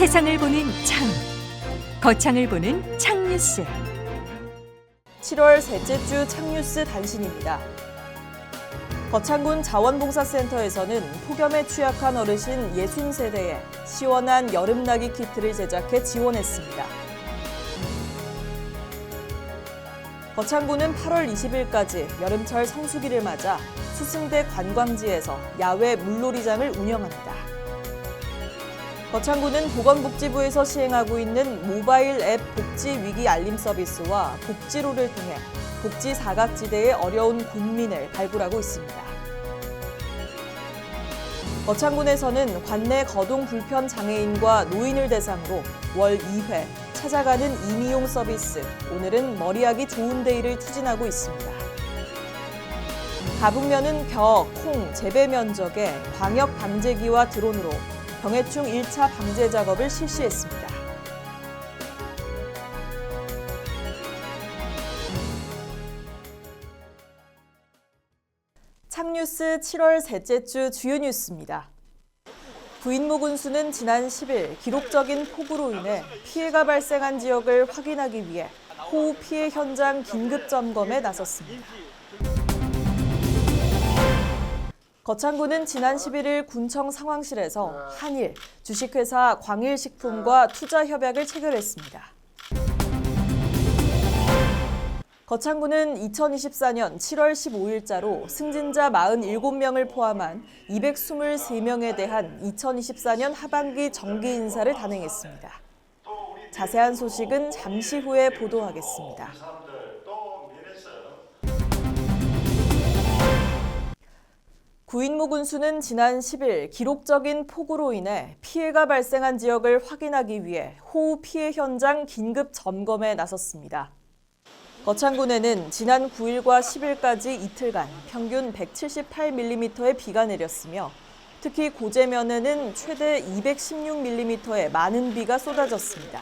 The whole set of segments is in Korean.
세상을 보는 창, 거창을 보는 창뉴스. 7월 셋째 주 창뉴스 단신입니다. 거창군 자원봉사센터에서는 폭염에 취약한 어르신 60세대에 시원한 여름나기 키트를 제작해 지원했습니다. 거창군은 8월 20일까지 여름철 성수기를 맞아 수승대 관광지에서 야외 물놀이장을 운영합니다. 거창군은 보건복지부에서 시행하고 있는 모바일 앱 복지위기 알림 서비스와 복지로를 통해 복지 사각지대의 어려운 군민을 발굴하고 있습니다. 거창군에서는 관내 거동 불편 장애인과 노인을 대상으로 월 2회 찾아가는 임의용 서비스, 오늘은 머리하기 좋은 데이를 추진하고 있습니다. 가북면은 벼, 콩 재배 면적에 광역 방제기와 드론으로 병해충 1차 방제 작업을 실시했습니다. 창뉴스 7월 셋째 주 주요 뉴스입니다. 부인모 군수는 지난 10일 기록적인 폭우로 인해 피해가 발생한 지역을 확인하기 위해 호우 피해 현장 긴급 점검에 나섰습니다. 거창군은 지난 11일 군청 상황실에서 한일, 주식회사 광일식품과 투자 협약을 체결했습니다. 거창군은 2024년 7월 15일자로 승진자 47명을 포함한 223명에 대한 2024년 하반기 정기 인사를 단행했습니다. 자세한 소식은 잠시 후에 보도하겠습니다. 부인모 군수는 지난 10일 기록적인 폭우로 인해 피해가 발생한 지역을 확인하기 위해 호우 피해 현장 긴급 점검에 나섰습니다. 거창군에는 지난 9일과 10일까지 이틀간 평균 178mm의 비가 내렸으며 특히 고제면에는 최대 216mm의 많은 비가 쏟아졌습니다.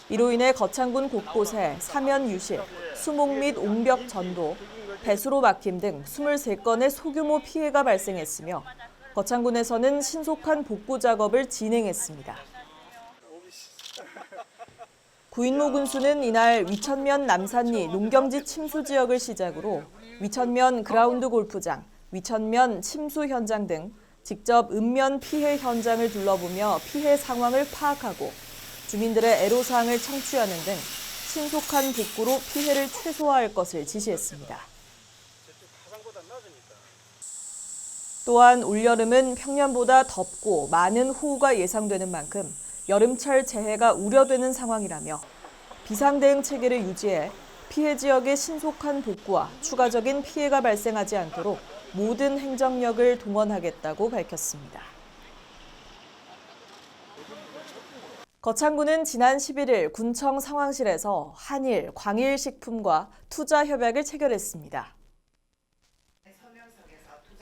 이로 인해 거창군 곳곳에 사면 유실, 수목 및 옹벽 전도, 배수로 막힘 등 23건의 소규모 피해가 발생했으며 거창군에서는 신속한 복구 작업을 진행했습니다. 구인모 군수는 이날 위천면 남산리 농경지 침수 지역을 시작으로 위천면 그라운드 골프장, 위천면 침수 현장 등 직접 읍면 피해 현장을 둘러보며 피해 상황을 파악하고 주민들의 애로사항을 청취하는 등 신속한 복구로 피해를 최소화할 것을 지시했습니다. 또한 올여름은 평년보다 덥고 많은 호우가 예상되는 만큼 여름철 재해가 우려되는 상황이라며 비상대응 체계를 유지해 피해 지역의 신속한 복구와 추가적인 피해가 발생하지 않도록 모든 행정력을 동원하겠다고 밝혔습니다. 거창군은 지난 11일 군청 상황실에서 한일, 광일식품과 투자 협약을 체결했습니다.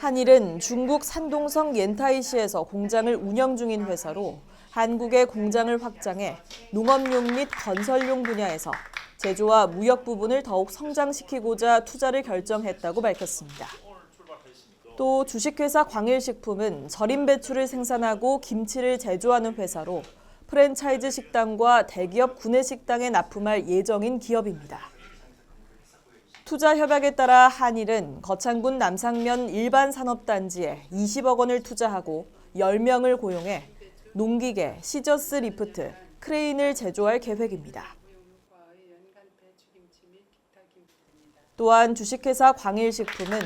한일은 중국 산동성 옌타이시에서 공장을 운영 중인 회사로 한국의 공장을 확장해 농업용 및 건설용 분야에서 제조와 무역 부분을 더욱 성장시키고자 투자를 결정했다고 밝혔습니다. 또 주식회사 광일식품은 절임 배추를 생산하고 김치를 제조하는 회사로 프랜차이즈 식당과 대기업 구내식당에 납품할 예정인 기업입니다. 투자 협약에 따라 한일은 거창군 남상면 일반 산업단지에 20억 원을 투자하고 10명을 고용해 농기계, 시저스 리프트, 크레인을 제조할 계획입니다. 또한 주식회사 광일식품은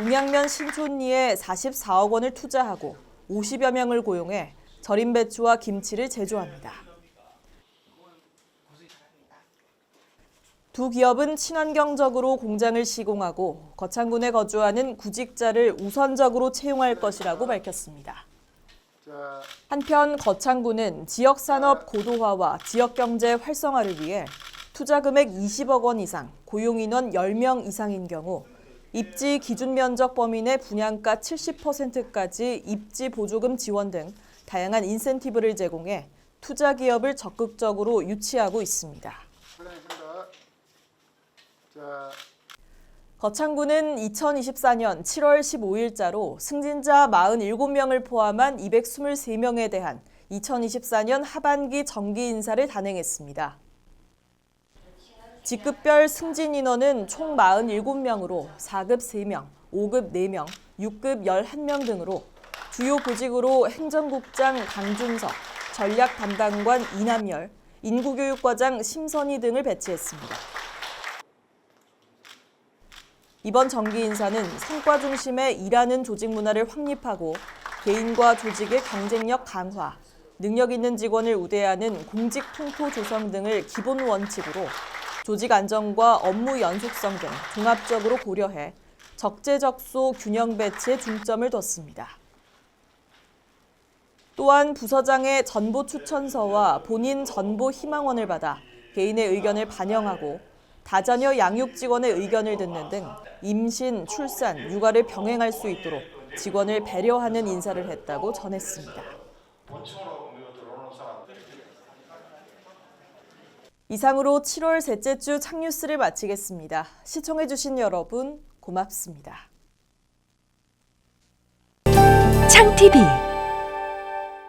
웅양면 신촌리에 44억 원을 투자하고 50여 명을 고용해 절임 배추와 김치를 제조합니다. 두 기업은 친환경적으로 공장을 시공하고 거창군에 거주하는 구직자를 우선적으로 채용할 것이라고 밝혔습니다. 한편 거창군은 지역산업 고도화와 지역경제 활성화를 위해 투자금액 20억 원 이상, 고용인원 10명 이상인 경우 입지 기준 면적 범위 내 분양가 70%까지 입지 보조금 지원 등 다양한 인센티브를 제공해 투자 기업을 적극적으로 유치하고 있습니다. 거창군은 2024년 7월 15일자로 승진자 47명을 포함한 223명에 대한 2024년 하반기 정기 인사를 단행했습니다. 직급별 승진 인원은 총 47명으로 4급 3명, 5급 4명, 6급 11명 등으로 주요 보직으로 행정국장 강준석, 전략 담당관 이남열, 인구교육과장 심선희 등을 배치했습니다. 이번 정기 인사는 성과 중심의 일하는 조직 문화를 확립하고 개인과 조직의 경쟁력 강화, 능력 있는 직원을 우대하는 공직 풍토 조성 등을 기본 원칙으로 조직 안정과 업무 연속성 등 종합적으로 고려해 적재적소 균형 배치에 중점을 뒀습니다. 또한 부서장의 전보 추천서와 본인 전보 희망원을 받아 개인의 의견을 반영하고 다자녀 양육 직원의 의견을 듣는 등 임신, 출산, 육아를 병행할 수 있도록 직원을 배려하는 인사를 했다고 전했습니다. 이상으로 7월 셋째 주 창뉴스를 마치겠습니다. 시청해주신 여러분 고맙습니다. 창TV